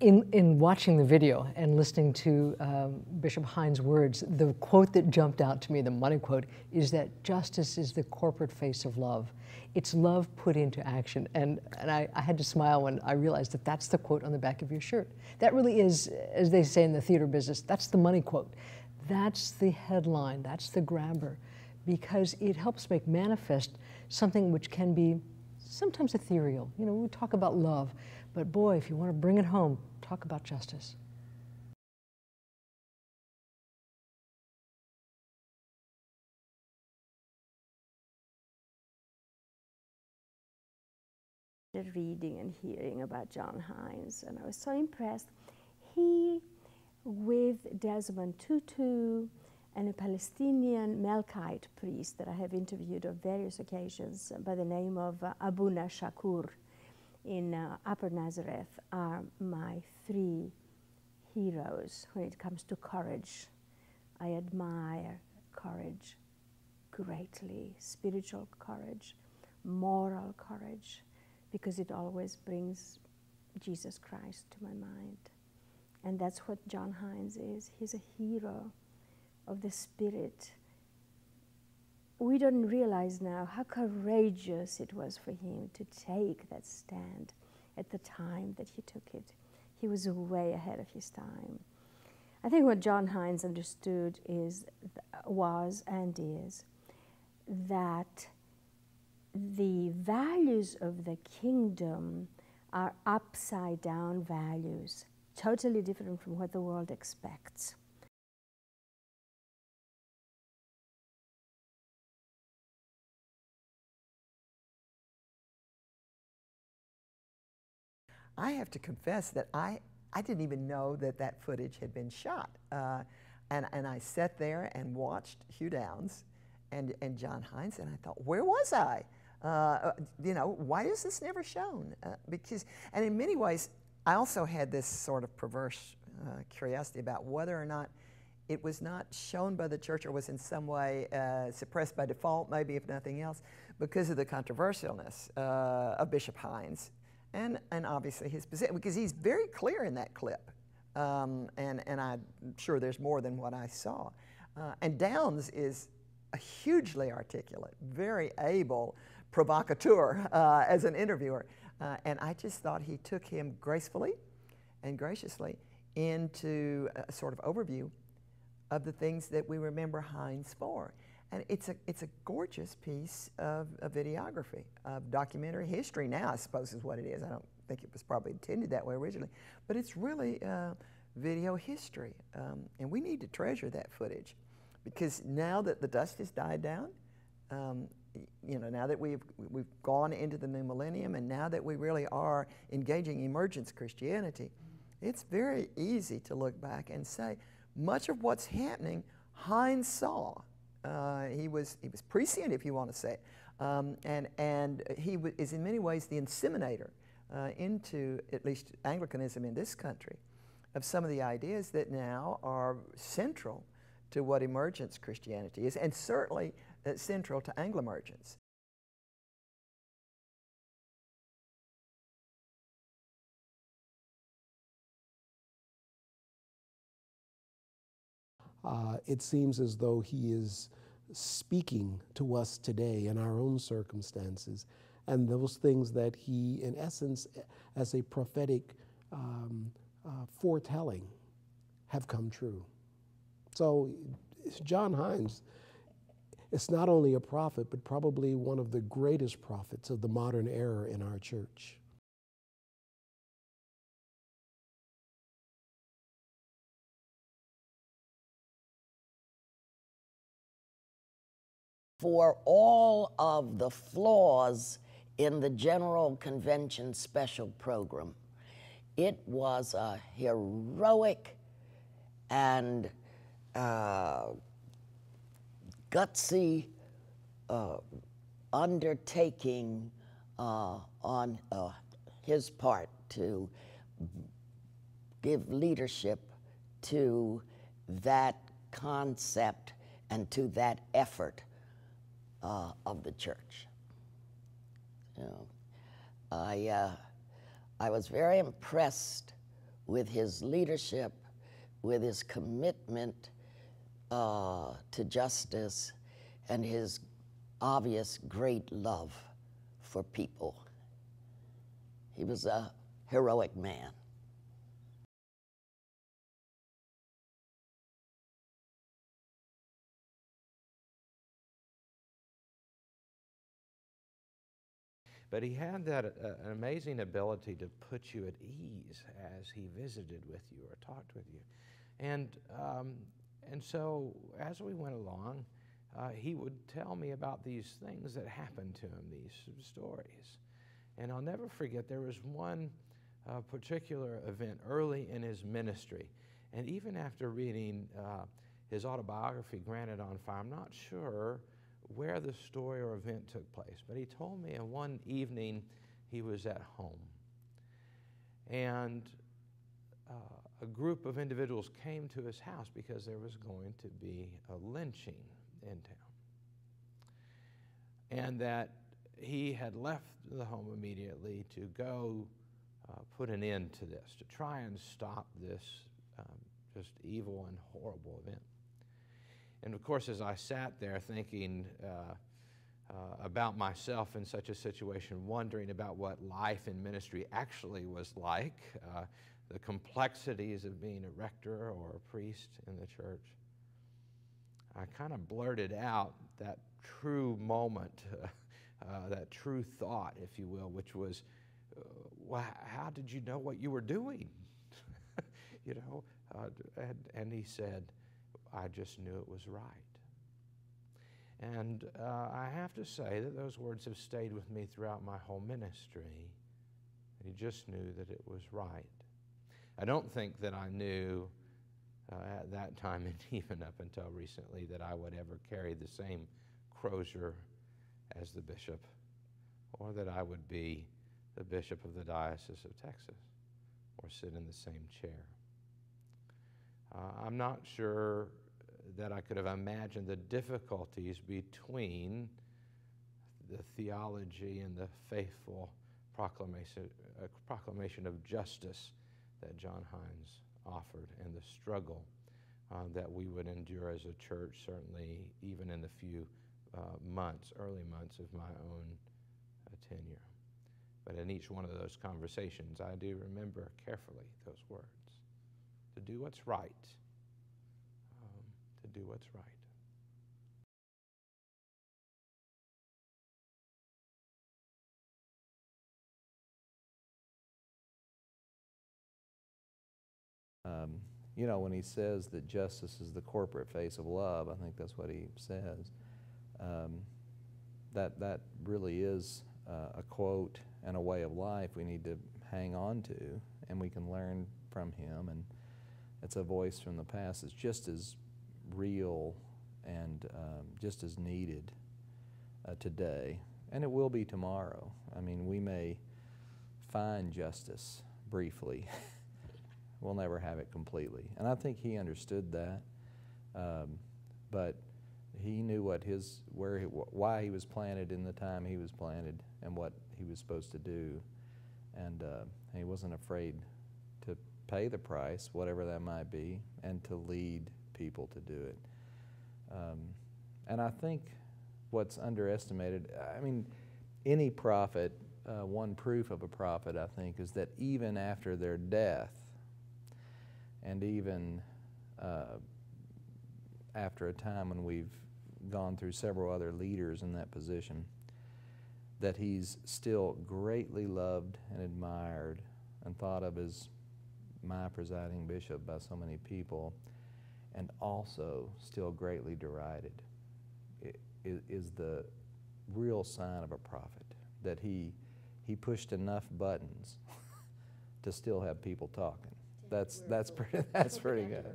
In watching the video and listening to Bishop Hines' words, the quote that jumped out to me, the money quote, is that justice is the corporate face of love. It's love put into action. And I had to smile when I realized that that's the quote on the back of your shirt. That really is, as they say in the theater business, that's the money quote. That's the headline, that's the grabber, because it helps make manifest something which can be sometimes ethereal. You know, we talk about love, but boy, if you want to bring it home, talk about justice. Reading and hearing about John Hines, and I was so impressed. He, with Desmond Tutu and a Palestinian Melkite priest that I have interviewed on various occasions by the name of Abuna Shakur in Upper Nazareth, are my three heroes when it comes to courage. I admire courage greatly, spiritual courage, moral courage, because it always brings Jesus Christ to my mind. And that's what John Hines is. He's a hero of the Spirit. We don't realize now how courageous it was for him to take that stand at the time that he took it. He was way ahead of his time. I think what John Hines understood was that the values of the kingdom are upside down values, totally different from what the world expects. I have to confess that I didn't even know that that footage had been shot. And I sat there and watched Hugh Downs and John Hines, and I thought, where was I? You know, why is this never shown? And in many ways, I also had this sort of perverse curiosity about whether or not it was not shown by the church or was in some way suppressed by default, maybe if nothing else, because of the controversialness of Bishop Hines and obviously his position, because he's very clear in that clip. And I'm sure there's more than what I saw. And Downs is a hugely articulate, very able provocateur as an interviewer. And I just thought he took him gracefully and graciously into a sort of overview of the things that we remember Hines for. And it's a gorgeous piece of videography, of documentary history now, I suppose is what it is. I don't think it was probably intended that way originally, but it's really video history. And we need to treasure that footage, because now that the dust has died down, you know, now that we've gone into the new millennium, and now that we really are engaging emergence Christianity, it's very easy to look back and say much of what's happening Hines saw. He was prescient, if you want to say it, and he is in many ways the inseminator into at least Anglicanism in this country of some of the ideas that now are central to what emergence Christianity is, and certainly central to Anglo-emergence. It seems as though he is speaking to us today in our own circumstances, and those things that he, in essence, as a prophetic foretelling, have come true. So John Hines is not only a prophet, but probably one of the greatest prophets of the modern era in our church. For all of the flaws in the General Convention special program, it was a heroic and gutsy undertaking on his part to give leadership to that concept and to that effort of the church. You know, I was very impressed with his leadership, with his commitment to justice, and his obvious great love for people. He was a heroic man. But he had that an amazing ability to put you at ease as he visited with you or talked with you. And so as we went along, he would tell me about these things that happened to him, these stories. And I'll never forget, there was one particular event early in his ministry. And even after reading his autobiography, Granted on Fire, I'm not sure where the story or event took place, but he told me one evening he was at home, and a group of individuals came to his house because there was going to be a lynching in town, and that he had left the home immediately to go put an end to this, to try and stop this just evil and horrible event. And of course, as I sat there thinking about myself in such a situation, wondering about what life in ministry actually was like, the complexities of being a rector or a priest in the church, I kind of blurted out that true moment, that true thought, if you will, which was, well, how did you know what you were doing? You know, and he said, I just knew it was right. And I have to say that those words have stayed with me throughout my whole ministry. He just knew that it was right. I don't think that I knew at that time, and even up until recently, that I would ever carry the same crozier as the bishop, or that I would be the bishop of the Diocese of Texas, or sit in the same chair. I'm not sure that I could have imagined the difficulties between the theology and the faithful proclamation of justice that John Hines offered, and the struggle that we would endure as a church, certainly even in the few early months of my own tenure. But in each one of those conversations, I do remember carefully those words: to do what's right. To do what's right. You know, when he says that justice is the corporate face of love, I think that's what he says. That really is a quote and a way of life we need to hang on to, and we can learn from him. And it's a voice from the past that's just as real and just as needed today, and it will be tomorrow. I mean, we may find justice briefly. We'll never have it completely, and I think he understood that. But he knew why he was planted in the time he was planted, and what he was supposed to do, and he wasn't afraid to pay the price, whatever that might be, and to lead people to do it. And I think what's underestimated, I mean, any prophet, one proof of a prophet, I think, is that even after their death, and even after a time when we've gone through several other leaders in that position, that he's still greatly loved and admired and thought of as my presiding bishop by so many people, and also still greatly derided. It is the real sign of a prophet, that he pushed enough buttons to still have people talking. That's pretty good.